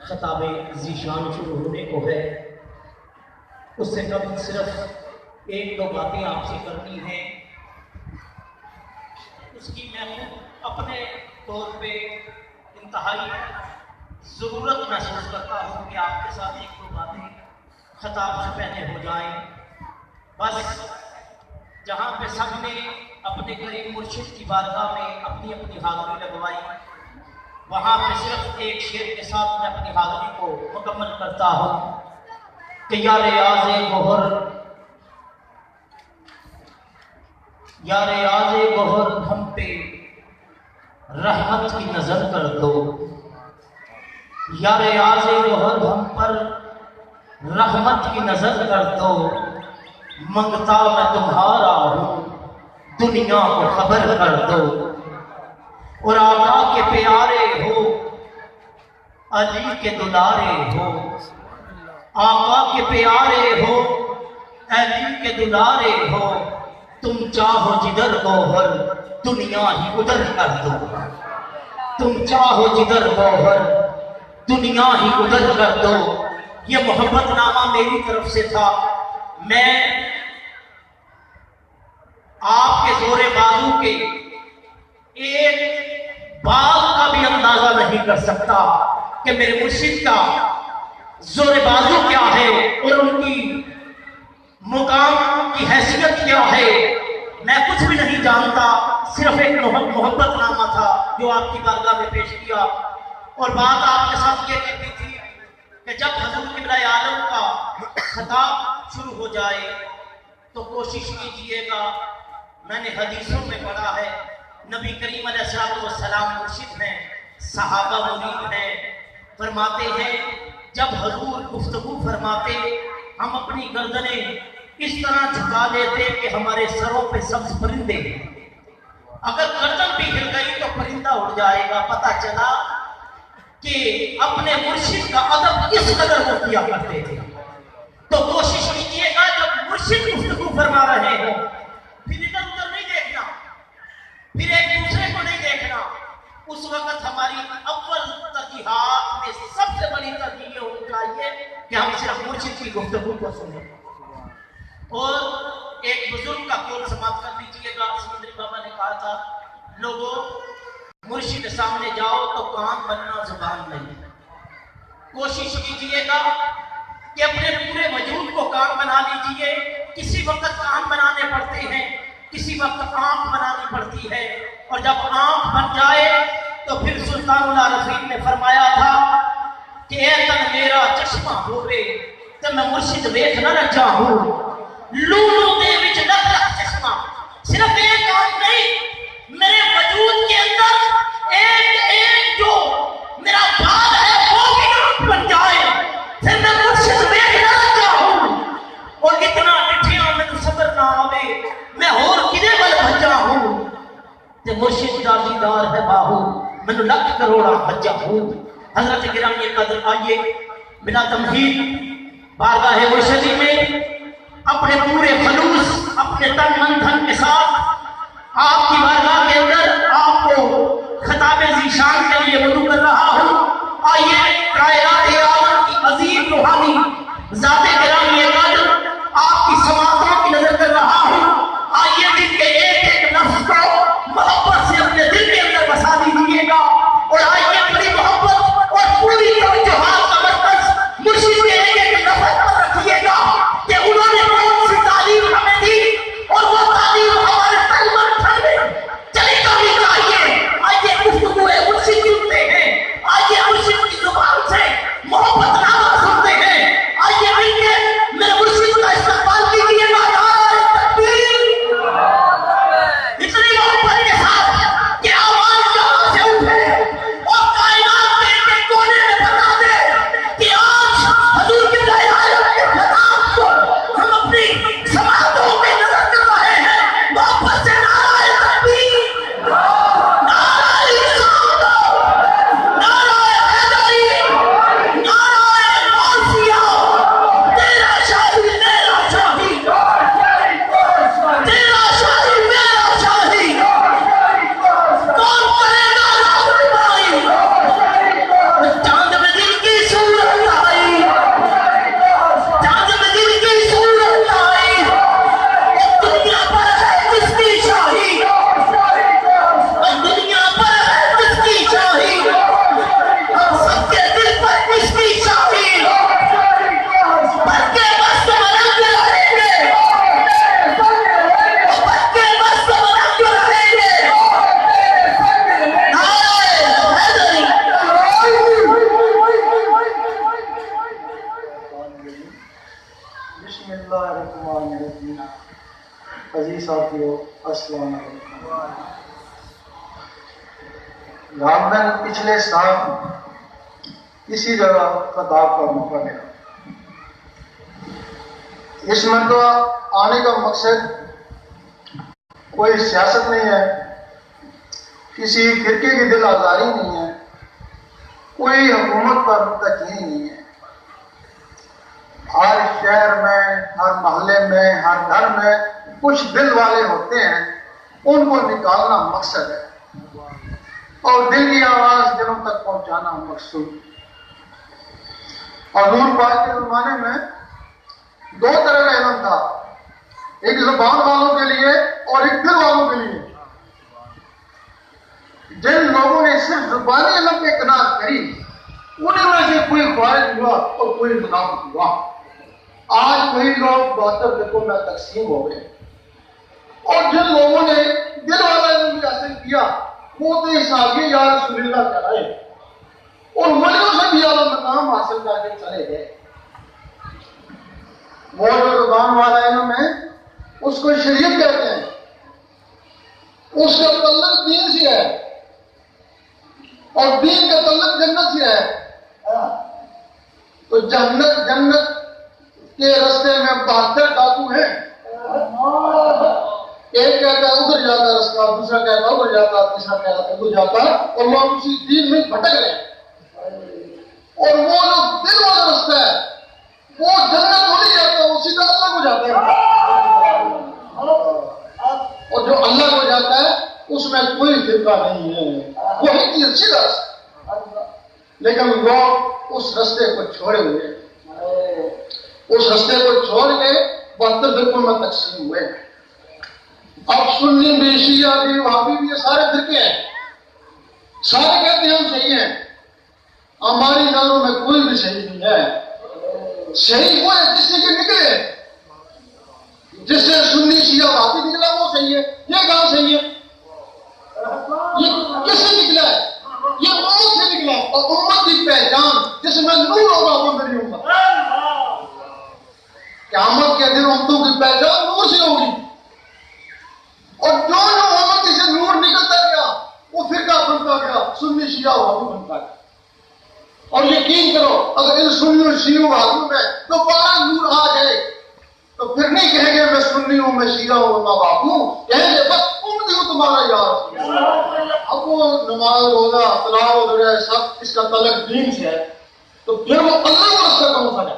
खिताब ज़ीशान शुरू होने को है। उससे कब सिर्फ एक दो बातें आपसे करनी हैं, उसकी मैं खुद अपने तौर पे इंतहाई ज़रूरत महसूस करता हूँ कि आपके साथ एक दो बातें खिताब से पहले हो जाएं। बस जहाँ पे सब ने अपने करीम मुर्शिद की बारगाह में अपनी अपनी हाज़िरी लगवाई, वहाँ पे सिर्फ एक शेर के साथ मैं अपनी हाज़िरी को मुकम्मल करता हूँ कि या रियाज़े गोहर या रियाज़े गोहर हम पे रहमत की नज़र कर दो, या रियाज़े गोहर हम पर रहमत की नज़र कर दो। मंगता मैं तुम्हारा हूँ दुनिया को खबर कर दो। और आका के प्यारे हो अली के दुलारे हो, आका के प्यारे हो अली के दुलारे हो। तुम चाहो जिधर गोहर दुनिया ही उधर कर दो, तुम चाहो जिधर गोहर दुनिया ही उधर कर दो। ये मोहब्बतनामा मेरी तरफ से था। मैं आपके जोरे बाजू के एक बात का भी अंदाजा नहीं कर सकता कि मेरे मुर्शिद का जोरे बाजू क्या है और उनकी मुकाम की हैसियत क्या है। मैं कुछ भी नहीं जानता, सिर्फ एक मोहब्बतनामा था जो आपकी बारगाह में पेश किया। और बात आपके साथ ये करनी थी कि जब हजूर क़िबला आलम का खिताब शुरू हो जाए तो कोशिश कीजिएगा, मैंने हदीसों में पढ़ा है नबी करीम अलैहिस्सलाम मुर्शिद हैं, सहाबा मुरीद हैं, फरमाते हैं जब हजूर गुफ्तगू फरमाते हम अपनी गर्दनें इस तरह झुका देते कि हमारे सरों पे सब्ज परिंदे हैं, अगर गर्दन भी हिल गई तो परिंदा उड़ जाएगा। पता चला कि अपने मुर्शिद का अदब किस कदर वो किया करते थे। तो कोशिश कीजिएगा जब मुर्शिद गुफ्तगू फरमा रहे हो फिर इधर उधर नहीं देखना, फिर एक दूसरे को नहीं देखना। उस वक्त हमारी अव्वल तरजीहात में सबसे बड़ी तरजीह ये होनी चाहिए कि हम सिर्फ मुर्शिद की गुफ्तगू को सुने। और एक बुजुर्ग का कौल समाप्त कर लीजिएगा। समुद्री बाबा ने कहा था लोगों मुर्शिद सामने जाओ तो कान बनना जुबान नहीं। कोशिश कीजिएगा कि अपने पूरे वजूद को कान बना लीजिए। किसी वक्त कान बनाने पड़ते हैं, किसी वक्त आंख बनानी पड़ती है, और जब आंख बन जाए तो फिर सुल्तानुल आरफीन ने फरमाया था कि ए तन मेरा चश्मा होवे ते मैं मुर्शिद वेख ना रजा हूं लूलू दे विच लख लख चश्मा सिर्फ एक काम नहीं मेरे वजूद के अंदर एक जो मेरा बाल है वो भी बन जाए फिर मैं मुर्शिद वेख ना रजा हूं और इतना डिठिया मैनू सबर ना आवे मैं होर किदे वल भजा हूं ते मुर्शिद दा दीदार है बाहू मैनू लख करोड़ा भजा हूं। हजरत गिरामी कदर आइए बिना तमहीद बारगाह मुर्शिदी में अपने पूरे खलूस अपने तन मन धन के साथ आपकी बारगाह के अंदर आपको खिताब ज़ीशान के लिए वुज़ू कर रहा हूं। आइए कायनात आलम की अजीम रूहानी ज़ाते गिरामी कदर आपकी समातों की नजर कर रहा हूं। आइए जिनके एक एक लफ्ज को मोहब्बत से अपने दिल के अंदर बसा दीजिएगा और आइए बड़ी मोहब्बत और पूरी तवज्जुहात का मरकज मुर्शिद के एक एक लफ्ज पर रखिएगा कि उन्होंने कौन सी तालीम हमें दी और वो तालीम हमारे तन मन धन में चली करनी चाहिए। आइए गुफ्तगू मुर्शिद सुनते हैं, आइए मुर्शिद की जुबान से मोहब्बत नामा सुनते हैं। आइए आइए मेरे मुर्शिद का इस्तेमाल कीजिएगा। इतनी मोहब्बत के साथ कि आवाज जहां से उठे और कायनात के एक कोने में बता दे कि आज हजूर के आलम के खिताब को हम अपनी समातों में नजर कर रहे हैं। मोहब्बत से नाराए तकबीर, नाराए रिसालत, नाराए हैदरी, नाराए गौसिया, तेरा शाही मेरा शाही, तेरा शाही मेरा शाही, कौन करेगा रहनुमाई, चांद में दिल की सूरत आई, चांद में दिल की सूरत आई, दुनिया पर है किसकी शाही, दुनिया पर है किसकी शाही, हम सबके दिल पर किसकी शाही, बल्कि बस मलंग रहेंगे, बल्कि बस मलंग रहेंगे। नाराए हैदरी, बिस्मिल्लाहिर्रहमानिर्रहीम। अजीज साथियों, अस्सलाम वालेकुम। रामबन पिछले साल इसी जगह खताब का मौका मिला। इस मरतबा आने का मकसद कोई सियासत नहीं है, किसी फिरके की दिल आजारी नहीं है, कोई हुकूमत पर तकीन नहीं है। हर शहर में, हर मोहल्ले में, हर घर में कुछ दिल वाले होते हैं, उनको निकालना मकसद है और दिल की आवाज दिलों तक पहुंचाना मकसूद। और नूर पाक के जमाने में दो तरह का इल्म था, एक जुबान वालों के लिए और एक दिल वालों के लिए। जिन लोगों ने सिर्फ जुबानी इल्म पे कनात करी उन्हीं में से कोई ख्वाहिश हुआ और कोई मुनाफिक हुआ। आज कोई लोग 72 फिरकों में तकसीम हो गए और जिन लोगों ने दिल वाला इल्म भी हासिल किया वो तो इस आगे या रसूलुल्लाह चलाए और वलियों से भी आला मकाम हासिल करके चले गए। वो जो जुबान वाला इल्म है उसको शरीयत कहते हैं, उसका तल्लुक दीन से है और दीन का तल्लुक जन्नत से है। तो जन्नत के रास्ते में 72 डाकू हैं। एक कहता है उधर जाता रास्ता, दूसरा कहता है उधर जाता, तीसरा कहता है उधर जाता, और लोग उसी दीन में भटक रहे हैं। और वो जो दिल वाला रास्ता है वो जन्नत हो नहीं जाता, वो सीधा अल्लाह को जाता है। और जो अल्लाह को जाता है उसमें कोई फिरका नहीं है, वो ही सीधा रास्ता। लेकिन लोग उस रास्ते को छोड़े हुए, उस रास्ते को छोड़ के 72 फिरकों में तकसीम हुए। अब सुन्नी भी, शिया भी, वहाबी भी, ये सारे फिरके हैं, सारे कहते हैं हम सही हैं। हमारी नजरों में कोई भी सही नहीं है। सही वो है जिससे कि निकले, जिससे सुन्नी शिया वहाबी निकला वो सही है। ये कहां सही है? ये किससे निकला है? ये उम्मत से निकला। और उम्मत की पहचान जिसमें नूर होगा वो मेरी उम्मत। क़यामत के दिन उम्मतों की पहचान नूर से होगी, और जो जो उम्मत से नूर निकलता गया वो फिरका बनता गया, सुन्नी शिया वहाबी बनता गया। और यकीन करो अगर इन सुन्नी और शिया वहाबियों में दोबारा नूर आ जाए तो फिर नहीं कहेंगे मैं सुन्नी हूं, मैं शिया हूं, मैं वहाबी हूं, कहेंगे बस उम्मती हूं तुम्हारा यार। अब वो नमाज रोजा तलाव वगैरह सब इसका तलक दीन से है, तो फिर वो अल्लाह को रास्ता कौन सा जाता है?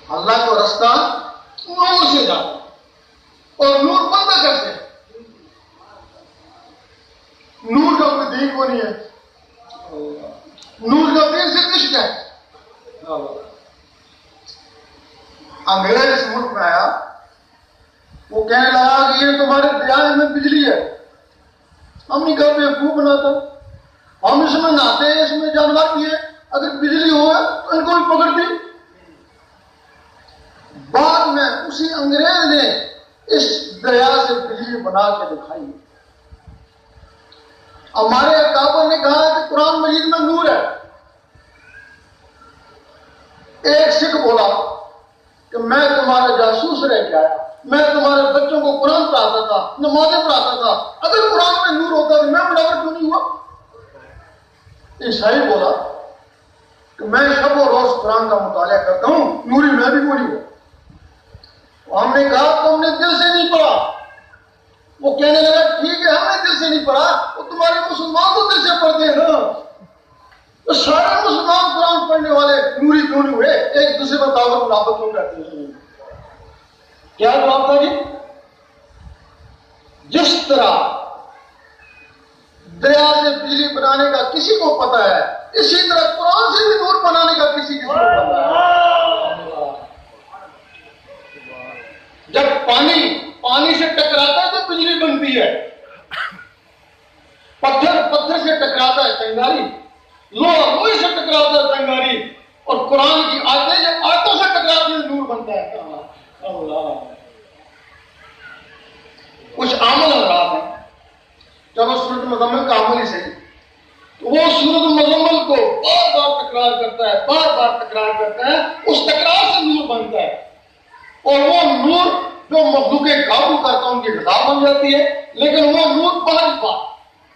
अल्लाह को रास्ता नूर से जाता है, और नूर बनता कैसे? नूर का कोई दीन को नहीं है, नूर का दीन सिर्फ इश्क है। अंग्रेज इस मुल्क में आया, वो कहने लगा कि ये तुम्हारे दरिया में बिजली है, हम नहीं घर बेवकूफ बनाता, हम इसमें नहाते हैं, इसमें जानवर भी है, अगर बिजली हो तो इनको भी पकड़ दी। बाद में उसी अंग्रेज ने इस दरिया से बिजली बना के दिखाई। हमारे अकाबर ने कहा कि कुरान मजीद में नूर है। एक सिख बोला कि मैं तुम्हारा जासूस रह के आया, मैं तुम्हारे बच्चों को कुरान पढ़ाता था, नमाजें पढ़ाता था, अगर कुरान में नूर होता तो मैं बराबर क्यों नहीं हुआ? ईसाई बोला कि मैं शब और रोज कुरान का मुताला करता हूं, नूरी मैं भी बोली हुआ। हमने कहा तुमने दिल से नहीं पढ़ा। वो कहने लगा ठीक है हमने दिल से नहीं पढ़ा, वो तुम्हारे मुसलमान तो दिल से पढ़ते हैं ना, तो सारे मुसलमान कुरान पढ़ने वाले नूरी क्यों नहीं हुए? एक दूसरे पर दावत मुनाफत क्यों करते हैं? क्या जवाब था जी? जिस तरह दरिया से बिजली बनाने का किसी को पता है, इसी तरह कुरान से भी नूर बनाने का किसी को पता है। जब पानी से टकराता है तो बिजली बनती है, पत्थर से टकराता है चिंगारी, लोहे से टकराता है चिंगारी, और कुरान की आयतें जब आयतों से टकराती है नूर बनता है। कुछ अमल हजरात हैं, चलो सूरत मुज़म्मिल का अमल ही सही, तो वो सूरत मुज़म्मिल को बार बार तकरार करता है, बार बार तकरार करता है, उस तकरार से नूर बनता है, और वो नूर जो मखलूक काबू करता है उनकी गज़ा बन जाती है, लेकिन वो नूर बाहर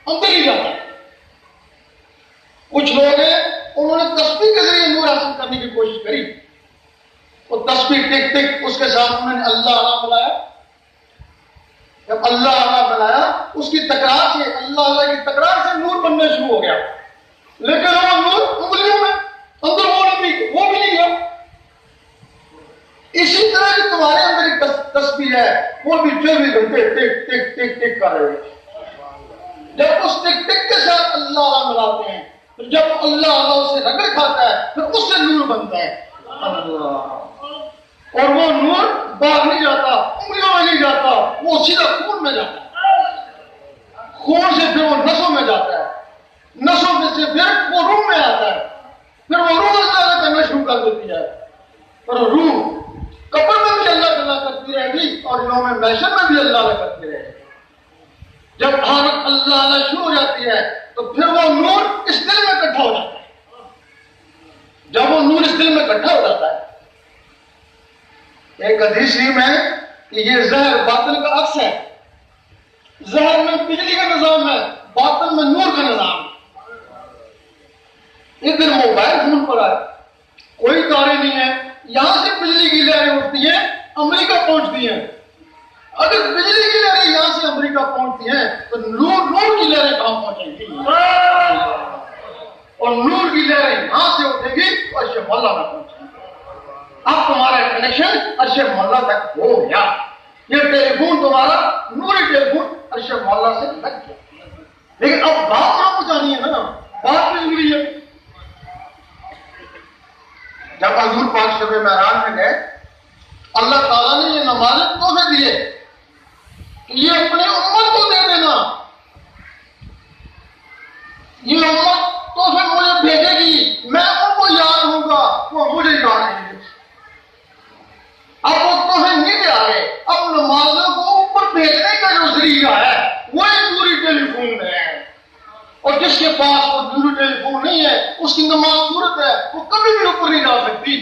अंदर ही जाता है। कुछ लोग हैं उन्होंने तस्बीह के जरिए नूर हासिल करने की कोशिश करी, वो तस्बीह टिक टिक उसके साथ उन्होंने अल्लाह अल्लाह बुलाया, जब अल्लाह अल्लाह बनाया उसकी तकरार से, अल्लाह की तकरार से नूर बनने शुरू हो गया, लेकिन वो नूर उंगलियों में अंदर वो भी नहीं गया। इसी तरह की तुम्हारे अंदर एक तस्बीह है, वो भी 24 घंटे टिक टिक टिक टिक कर रहे हैं। जब उस टिक टिक के साथ अल्लाह अल्लाह मिलाते हैं, तो जब अल्लाह अल्लाह उसे रगड़ खाता है फिर उससे नूर बनता है अल्लाह, और वो नूर बाहर नहीं जाता, उंगलियों में नहीं जाता, वो सीधा खून में जाता है, खून से फिर वो नसों में जाता है, नसों में से फिर वो रूह में आता है, फिर वो रूह अल्लाह करना शुरू कर देती है, और रूह कब्र में भी अल्लाह अल्लाह करती रहेगी और यौम महशर में भी अल्लाह करती रहेगी। जब हालत अल्लाह अल्लाह शुरू हो जाती है तो फिर वो नूर इस दिल में इकट्ठा हो जाता है। जब वो नूर इस दिल में इकट्ठा हो जाता है, एक हदीस में है कि ये जहर बातिल का अक्स है, जहर में बिजली का निजाम है, बातिल में नूर का निजाम है। इधर मोबाइल फोन पर है, कोई तारे नहीं है, यहां से बिजली की लहरें उठती हैं, अमेरिका पहुंचती हैं। अगर बिजली की लहरें यहां से अमेरिका पहुंचती हैं तो नूर की लहरें कहां पहुंचेंगी? और नूर की लहरें यहां से उठेगी तो अर्शे मौला तक पहुंचेगी। अब तुम्हारा कनेक्शन अर्शे मौला तक हो गया, ये टेलीफोन तुम्हारा नूरी टेलीफोन अर्शे मौला से लग गया। लेकिन अब बात कहां पहुंचानी है ना, बात भी जरूरी है। जब हजूर पाक शब मेराज में गए, अल्लाह ताला ने ये नमाज़ तोहफे दिए कि ये अपने उम्मत को दे देना, ये उम्मत तोहफे मुझे भेजेगी, मैं उनको याद हूंगा, वो मुझे याद नहीं। अब वो तोहफे नहीं दे आ रहे, अब नमाजों को ऊपर भेजने का जो जरिया है वो एक पूरी टेलीफोन है, और जिसके पास वो दूरी टेलीफोन उसकी नमाज सूरत है, वो कभी भी ऊपर नहीं जा सकती।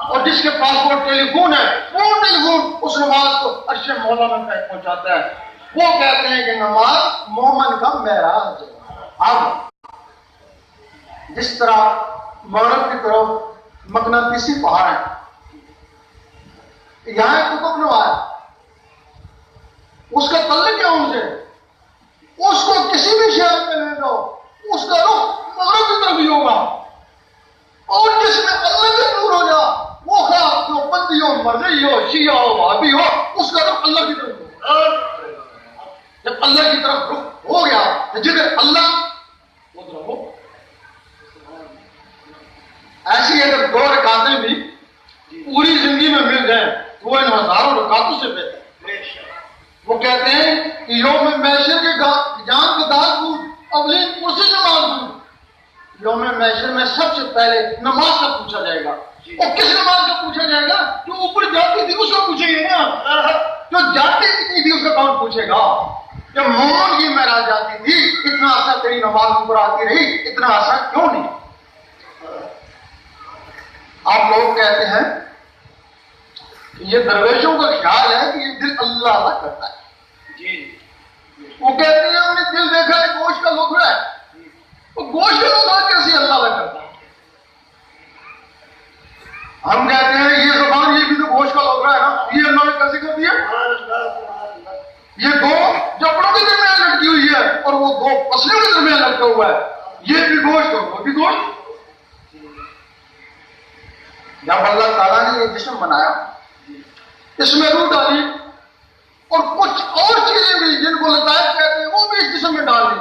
और जिसके पास वो टेलीफोन है, वो टेलीफोन उस नमाज को अर्शे मौला में तक पहुंचाता है। वो कहते हैं कि नमाज मोमन का मेराज है। अब जिस तरह मगरब की तरफ मकनातीसी पहाड़ है, यहां एक कुतुब नुमा है, उसका तल्लुक क्या उनसे, उसको किसी भी शहर में ले जाओ, उसका रुख मगरब की तरफ ही होगा। और जिसमें अल्लाह के नूर हो जा, वो खास जो बंदी हो, मर्जी हो, शिया हो, भाभी हो, उसका रुख अल्लाह की तरफ हो। जब अल्लाह की तरफ रुख हो गया तो जिधर अल्लाह उधर हो। ऐसी अगर 2 रकातें भी पूरी जिंदगी में मिल जाए तो वो इन हजारों रकातों से बेहतर। वो कहते हैं कि योम महशर के जान के दाद अवलीन कुर्सी नमाज दूर। योम महशर में सबसे पहले नमाज का पूछा जाएगा। और किस नमाज का पूछा जाएगा? जो ऊपर जाती थी उसको पूछेंगे ना, जो जाती नहीं थी उसका कौन पूछेगा? जब मोमन की मेराज जाती थी, इतना असर तेरी नमाज ऊपर आती रही, इतना असर क्यों नहीं? आप लोग कहते हैं ये दरवेशों का ख्याल है कि ये दिल अल्लाह अल्लाह करता है। वो कहते हैं हमने दिल देखा है गोश्त का लोखड़ा है, तो गोश्त का लोखड़ा कैसे अल्लाह अल्लाह करता है? हम कहते हैं ये जुबान, ये भी तो गोश्त का लोखड़ा है ना, ये अल्लाह ने कैसे कर दिया? ये 2 जबड़ों के दरमियान लटकी हुई है और वो 2 पसलियों के दरमियान लटका हुआ है, ये भी गोश्त और वो भी गोश्त। जब अल्लाह ताला ने ये जिस्म बनाया, इसमें रूह डाली और कुछ और चीजें भी जिनको लतायत कहते हैं वो भी इस जिस्म में डाल दी।